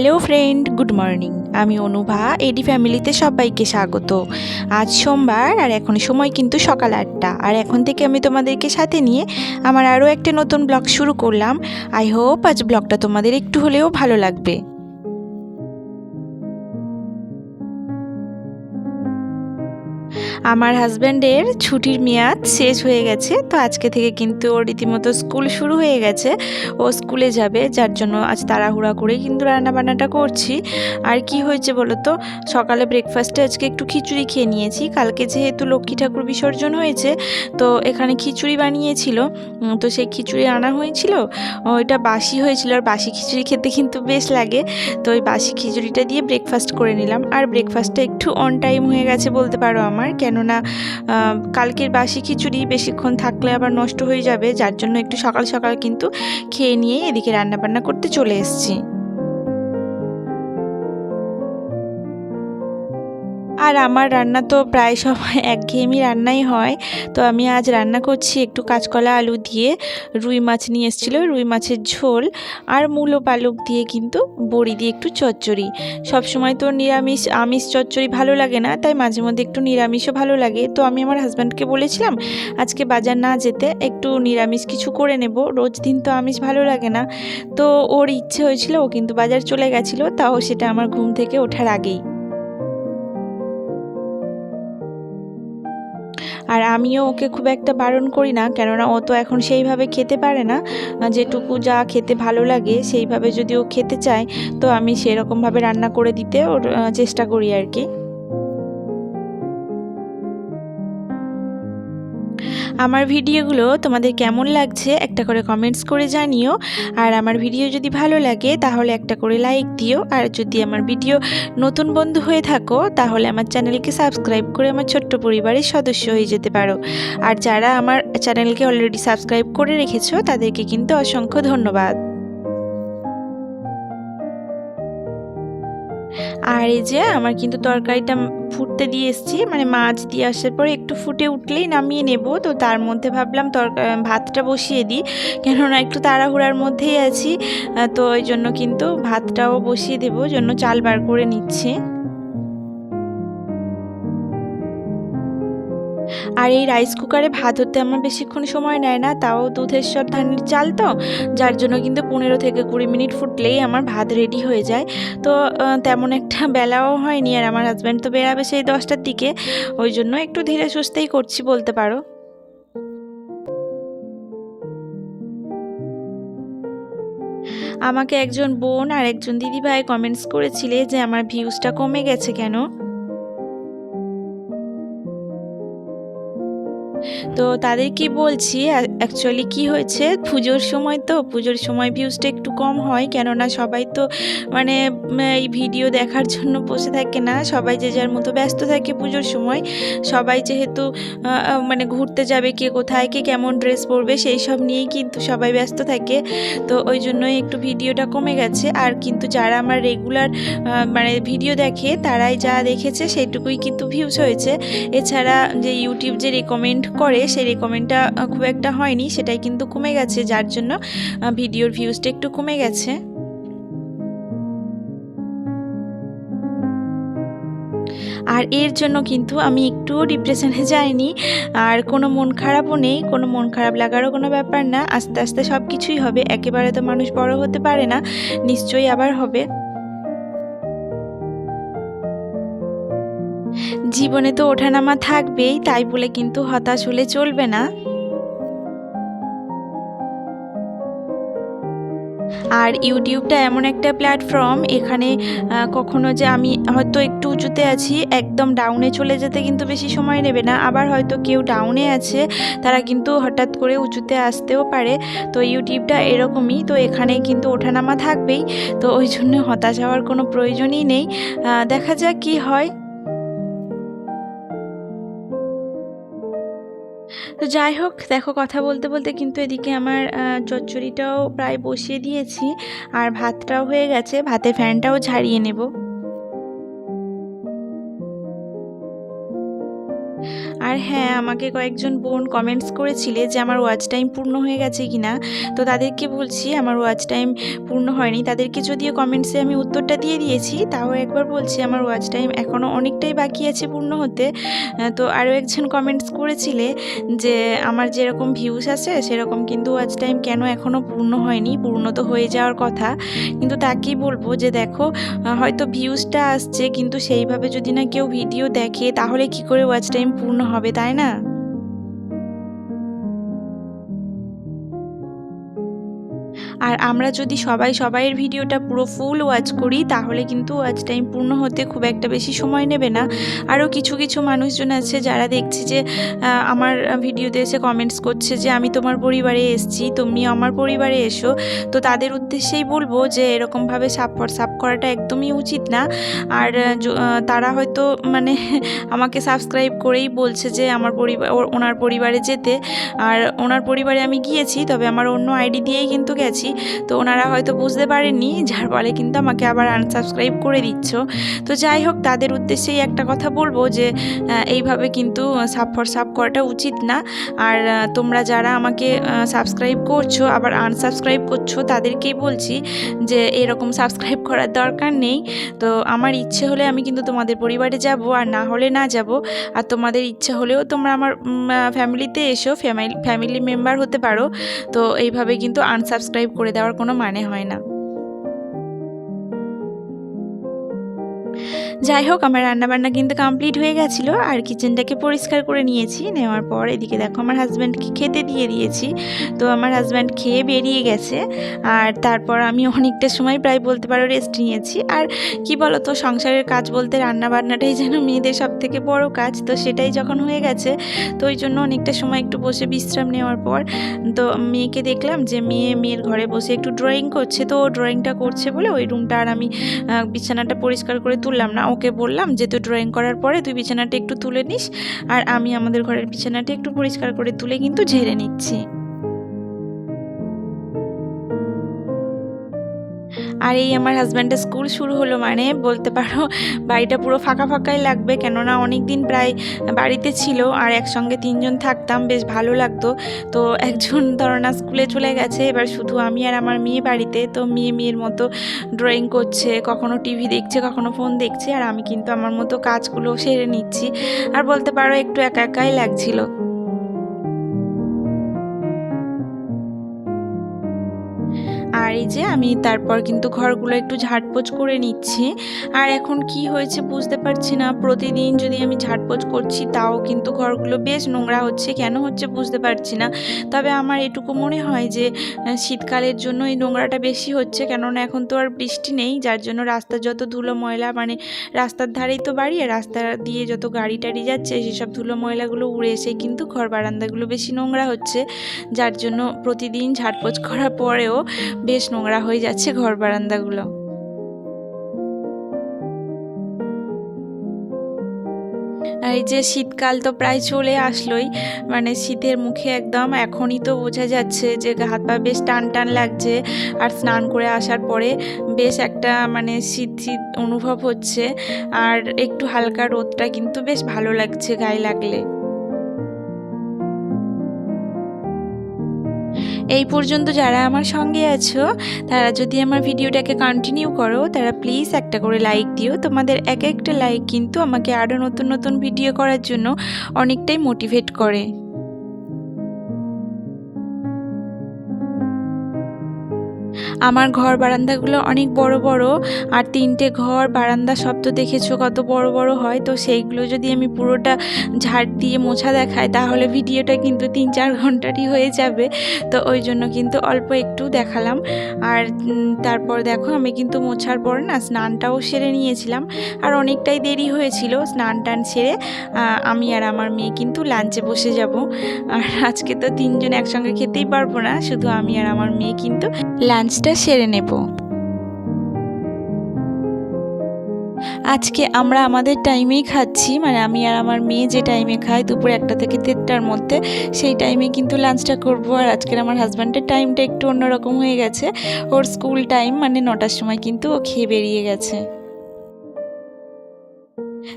Hello friend, good morning. আমি অনুভা, এডি ফ্যামিলিতে সবাইকে স্বাগত। আজ সোমবার আর এখন সময় কিন্তু সকাল 8টা, আর এখন থেকে আমি তোমাদেরকে সাথে নিয়ে আমার আরও একটা নতুন ব্লগ শুরু করলাম। আই হোপ আজ ব্লগটা তোমাদের একটু হলেও ভালো লাগবে। আমার হাজব্যান্ডের ছুটির মেয়াদ শেষ হয়ে গেছে, তো আজকে থেকে কিন্তু ওর রীতিমতো স্কুল শুরু হয়ে গেছে। ও স্কুলে যাবে, যার জন্য আজ তাড়াহুড়া করে কিন্তু রান্নাবান্নাটা করছি। আর কি হয়েছে বলো তো, সকালে ব্রেকফাস্টে আজকে একটু খিচুড়ি খেয়ে নিয়েছি। কালকে যেহেতু লক্ষ্মী ঠাকুর বিসর্জন হয়েছে, তো এখানে খিচুড়ি বানিয়েছিল। তো সেই খিচুড়ি আনা হয়েছিল, ওইটা বাসি হয়েছিল। আর বাসি খিচুড়ি খেতে কিন্তু বেশ লাগে। তো ওই বাসি খিচুড়িটা দিয়ে ব্রেকফাস্ট করে নিলাম। আর ব্রেকফাস্টটা একটু অন টাইম হয়ে গেছে বলতে পারো আমার, কেননা কালকের বাসি খিচুড়ি বেশিক্ষণ থাকলে আবার নষ্ট হয়ে যাবে, যার জন্য একটু সকাল সকাল কিন্তু খেয়ে নিয়ে এদিকে রান্নাবান্না করতে চলে এসেছি। আর আমার রান্না তো প্রায় সময় একঘেয়েমি রান্নাই হয়। তো আমি আজ রান্না করছি একটু কাঁচকলা আলু দিয়ে, রুই মাছ নিয়ে এসেছিলো, রুই মাছের ঝোল, আর মূলো পালক দিয়ে কিন্তু বড়ি দিয়ে একটু চচ্চড়ি। সবসময় তো আমিষ চচ্চড়ি ভালো লাগে না, তাই মাঝে মধ্যে একটু নিরামিষও ভালো লাগে। তো আমি আমার হাজব্যান্ডকে বলেছিলাম আজকে বাজার না যেতে, একটু নিরামিষ কিছু করে নেব, রোজ দিন তো আমিষ ভালো লাগে না। তো ওর ইচ্ছে হয়েছিল, ও কিন্তু বাজার চলে গেছিলো, তাও সেটা আমার ঘুম থেকে ওঠার আগেই। আর আমিও ওকে খুব একটা বারণ করি না, কেননা ও তো এখন সেইভাবে খেতে পারে না। যেটুকু যা খেতে ভালো লাগে সেইভাবে যদি ও খেতে চায়, তো আমি সেরকমভাবে রান্না করে দিতে ওর চেষ্টা করি আর কি। আমার ভিডিওগুলো তোমাদের কেমন লাগছে একটা করে কমেন্টস করে জানিও। আর আমার ভিডিও যদি ভালো লাগে তাহলে একটা করে লাইক দিও। আর যদি আমার ভিডিও নতুন বন্ধু হয়ে থাকো তাহলে আমার চ্যানেলকে সাবস্ক্রাইব করে আমার ছোট্ট পরিবারের সদস্য হয়ে যেতে পারো। আর যারা আমার চ্যানেলকে অলরেডি সাবস্ক্রাইব করে রেখেছো তাদেরকে কিন্তু অসংখ্য ধন্যবাদ। আর এই যে আমার কিন্তু তরকারিটা ফুটতে দিয়ে এসেছি, মানে মাছ দিয়ে আসার পরে একটু ফুটে উঠলেই নামিয়ে নেব। তো তার মধ্যে ভাবলাম ভাতটা বসিয়ে দিই, কেননা একটু তাড়াহুড়ার মধ্যেই আছি। তো ওই জন্য কিন্তু ভাতটাও বসিয়ে দেবো, জন্য চাল বার করে নিচ্ছি। আর এই রাইস কুকারে ভাত হতে আমার বেশিক্ষণ সময় নেয় না, তাও দুধেশ্বর ধানের চাল তো, যার জন্য কিন্তু 15 থেকে 20 মিনিট ফুটলেই আমার ভাত রেডি হয়ে যায়। তো তেমন একটা বেলাও হয়নি, আর আমার হাজব্যান্ড তো বেরাবে সেই 10টার দিকে, ওই জন্য একটু ধীরে সুস্থেই করছি বলতে পারো। আমাকে একজন বোন আর একজন দিদিভাই কমেন্টস করেছিলে যে আমার ভিউজটা কমে গেছে কেন। তো তাদেরকে বলছি অ্যাকচুয়ালি কি হয়েছে, পুজোর সময় তো, পুজোর সময় ভিউজটা একটু কম হয়, কেননা সবাই তো মানে এই ভিডিও দেখার জন্য বসে থাকে না, সবাই যে যার মতো ব্যস্ত থাকে পুজোর সময়। সবাই যেহেতু মানে ঘুরতে যাবে, কে কোথায়, কে কেমন ড্রেস পরবে সেই সব নিয়েই কিন্তু সবাই ব্যস্ত থাকে। তো ওই জন্যই একটু ভিডিওটা কমে গেছে। আর কিন্তু যারা আমার রেগুলার মানে ভিডিও দেখে তারাই যা দেখেছে সেইটুকুই কিন্তু ভিউজ হয়েছে। এছাড়া যে ইউটিউব যে রেকমেন্ড করে সেই রেকমেন্ডটা খুব একটা হয়নি, সেটাই কিন্তু কমে গেছে, যার জন্য ভিডিওর ভিউজটা একটু কমে গেছে। আর এর জন্য কিন্তু আমি একটুও ডিপ্রেশনে যাইনি, আর কোনো মন খারাপও নেই, কোনো মন খারাপ লাগারও কোনো ব্যাপার না। আস্তে আস্তে সব কিছুই হবে, একেবারে তো মানুষ বড় হতে পারে না, নিশ্চয়ই আবার হবে। জীবনে তো ওঠানামা থাকবেই, তাই বলে কিন্তু হতাশ হলে চলবে না। আর ইউটিউবটা এমন একটা প্ল্যাটফর্ম, এখানে কখনো যে আমি হয়তো একটু উঁচুতে আছি, একদম ডাউনে চলে যেতে কিন্তু বেশি সময় নেবে না। আবার হয়তো কেউ ডাউনে আছে, তারা কিন্তু হঠাৎ করে উঁচুতে আসতেও পারে। তো ইউটিউবটা এরকমই, তো এখানে কিন্তু ওঠানামা থাকবেই। তো ওই জন্য হতাশ হওয়ার কোনো প্রয়োজনই নেই, দেখা যাক কী হয়। তো যাই হোক, দেখো কথা বলতে বলতে কিন্তু এদিকে আমার চচ্চড়িটাও প্রায় বসিয়ে দিয়েছি, আর ভাতটাও হয়ে গেছে, ভাতের ফ্যানটাও ঝাড়িয়ে নেব। আর হ্যাঁ, আমাকে কয়েকজন বোন কমেন্টস করেছিলে যে আমার ওয়াচ টাইম পূর্ণ হয়ে গেছে কিনা। তো তাদেরকে বলছি আমার ওয়াচ টাইম পূর্ণ হয়নি। তাদেরকে যদিও কমেন্টসে আমি উত্তরটা দিয়ে দিয়েছি, তাও একবার বলছি আমার ওয়াচ টাইম এখনও অনেকটাই বাকি আছে পূর্ণ হতে। তো আরও একজন কমেন্টস করেছিলে যে আমার যেরকম ভিউস আছে সেরকম কিন্তু ওয়াচ টাইম কেন এখনও পূর্ণ হয়নি, পূর্ণ তো হয়ে যাওয়ার কথা। কিন্তু তাকেই বলবো যে দেখো, হয়তো ভিউজটা আসছে কিন্তু সেইভাবে যদি না কেউ ভিডিও দেখে তাহলে কি করে ওয়াচ টাইম পূর্ণ হবে, তাই না? আর আমরা যদি সবাই সবাইয়ের ভিডিওটা পুরো ফুল ওয়াচ করি তাহলে কিন্তু ওয়াচ টাইম পূর্ণ হতে খুব একটা বেশি সময় নেবে না। আরও কিছু কিছু মানুষজন আছে যারা দেখছি যে আমার ভিডিওতে এসে কমেন্টস করছে যে আমি তোমার পরিবারে এসেছি, তুমিও আমার পরিবারে এসো। তো তাদের উদ্দেশ্যেই বলবো যে এরকমভাবে সাপ করাটা একদমই উচিত না। আর তারা হয়তো মানে আমাকে সাবস্ক্রাইব করেই বলছে যে আমার ওনার পরিবারে যেতে। আর ওনার পরিবারে আমি গিয়েছি, তবে আমার অন্য আইডি দিয়েই কিন্তু গেছি। তো ওনারা হয়তো বুঝতে পারেননি, যার ফলে কিন্তু আমাকে আবার আনসাবস্ক্রাইব করে দিচ্ছ। তো যাই হোক, তাদের উদ্দেশ্যেই একটা কথা বলবো যে এইভাবে কিন্তু সাপ করাটা উচিত না। আর তোমরা যারা আমাকে সাবস্ক্রাইব করছো আবার আনসাবস্ক্রাইব করছো তাদেরকেই বলছি যে এরকম সাবস্ক্রাইব করার দরকার নেই। তো আমার ইচ্ছে হলে আমি কিন্তু তোমাদের পরিবারে যাব, আর না হলে না যাব। আর তোমাদের ইচ্ছে হলেও তোমরা আমার ফ্যামিলিতে এসো, ফ্যামিলি মেম্বার হতে পারো। তো এইভাবে কিন্তু আনসাবস্ক্রাইব করে দেওয়ার কোনো মানে হয় না। যাই হোক, আমার রান্নাবান্না কিন্তু কমপ্লিট হয়ে গেছিলো আর কিচেনটাকে পরিষ্কার করে নিয়েছি। নেওয়ার পর এদিকে দেখো আমার হাজব্যান্ডকে খেতে দিয়ে দিয়েছি। তো আমার হাজব্যান্ড খেয়ে বেরিয়ে গেছে। আর তারপর আমি অনেকটা সময় প্রায় বলতে পারো রেস্ট নিয়েছি। আর কি বলো তো, সংসারের কাজ বলতে রান্নাবান্নাটাই যেন মেয়েদের সবথেকে বড় কাজ। তো সেটাই যখন হয়ে গেছে, তো ওই জন্য অনেকটা সময় একটু বসে বিশ্রাম নেওয়ার পর তো মেয়েকে দেখলাম যে মেয়ের ঘরে বসে একটু ড্রয়িং করছে। তো ড্রয়িংটা করছে বলে ওই রুমটা আর আমি বিছানাটা পরিষ্কার করে তুললাম না। ওকে বললাম যে তুই ড্রয়িং করার পরে তুই বিছানাটা একটু তুলে নিস, আর আমি আমাদের ঘরের বিছানাটা একটু পরিষ্কার করে তুলে কিন্তু ঝেড়ে নিচ্ছি। আর এই আমার হাজব্যান্ডের স্কুল শুরু হলো মানে বলতে পারো বাড়িটা পুরো ফাঁকা ফাঁকাই লাগবে, কেননা অনেক দিন প্রায় বাড়িতে ছিল আর একসঙ্গে তিনজন থাকতাম, বেশ ভালো লাগতো। তো একজন ধরো না স্কুলে চলে গেছে, এবার শুধু আমি আর আমার মেয়ে বাড়িতে। তো মেয়ের মতো ড্রয়িং করছে, কখনো টিভি দেখছে, কখনো ফোন দেখছে, আর আমি কিন্তু আমার মতো কাজগুলো সেরে নিচ্ছি। আর বলতে পারো একটু একা একাই লাগছিল। আর এই যে আমি তারপর কিন্তু ঘরগুলো একটু ঝাড়পোছ করে নিচ্ছি। আর এখন কি হয়েছে বুঝতে পারছি না, প্রতিদিন যদি আমি ঝাড়পোছ করছি তাও কিন্তু ঘরগুলো বেশ নোংরা হচ্ছে। কেন হচ্ছে বুঝতে পারছি না, তবে আমার এটুকু মনে হয় যে শীতকালের জন্য এই নোংরাটা বেশি হচ্ছে, কেননা এখন তো আর বৃষ্টি নেই, যার জন্য রাস্তার যত ধুলো ময়লা, মানে রাস্তার ধারেই তো বাড়ি, আর রাস্তা দিয়ে যত গাড়ি টাড়ি যাচ্ছে সেসব ধুলো ময়লাগুলো উড়ে এসে কিন্তু ঘর বারান্দাগুলো বেশি নোংরা হচ্ছে, যার জন্য প্রতিদিন ঝাড়পোছ করার পরেও বেশ নোংরা হয়ে যাচ্ছে ঘর বারান্দাগুলো। এই যে শীতকাল তো প্রায় চলে আসলোই, মানে শীতের মুখে একদম এখনই তো বোঝা যাচ্ছে যে হাত পা বেশ টান টান লাগছে। আর স্নান করে আসার পরে বেশ একটা মানে শীত শীত অনুভব হচ্ছে, আর একটু হালকা রোদটা কিন্তু বেশ ভালো লাগছে গায়ে লাগলে। এই পর্যন্ত যারা আমার সঙ্গে আছো, তারা যদি আমার ভিডিওটাকে কন্টিনিউ করো, তারা প্লিজ একটা করে লাইক দিও। তোমাদের এক একটা লাইক কিন্তু আমাকে আরও নতুন নতুন ভিডিও করার জন্য অনেকটাই মোটিভেট করে। আমার ঘর বারান্দাগুলো অনেক বড় বড়, আর 3টে ঘর বারান্দা সব তো দেখেছো কত বড় বড় হয়। তো সেইগুলো যদি আমি পুরোটা ঝাড় দিয়ে মোছা দেখাই তাহলে ভিডিওটা কিন্তু 3-4 ঘন্টারই হয়ে যাবে। তো ওই জন্য কিন্তু অল্প একটু দেখালাম। আর তারপর দেখো আমি কিন্তু মোছার পর না স্নানটাও সেরে নিয়েছিলাম, আর অনেকটাই দেরি হয়েছিল। স্নান টান সেরে আমি আর আমার মেয়ে কিন্তু লাঞ্চে বসে যাব। আর আজকে তো 3জন একসঙ্গে খেতেই পারবো না, শুধু আমি আর আমার মেয়ে কিন্তু লাঞ্চটা সেরে নেব। আজকে আমরা আমাদের টাইমেই খাচ্ছি, মানে আমি আর আমার মেয়ে যে টাইমে খাই দুপুর 1টা থেকে 3টার মধ্যে, সেই টাইমে কিন্তু লাঞ্চটা করব। আর আজকের আমার হাজব্যান্ডের টাইমটা একটু অন্যরকম হয়ে গেছে, ওর স্কুল টাইম মানে 9টার সময় কিন্তু ও খেয়ে বেরিয়ে গেছে।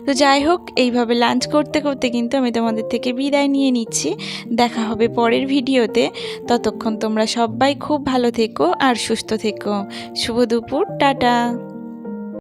তো যাই হোক, এইভাবে লাঞ্চ করতে করতে কিন্তু আমি তোমাদের থেকে বিদায় নিয়ে নিচ্ছি। দেখা হবে পরের ভিডিওতে। ততক্ষণ তোমরা সবাই খুব ভালো থেকো আর সুস্থ থেকো। শুভ দুপুর, টাটা।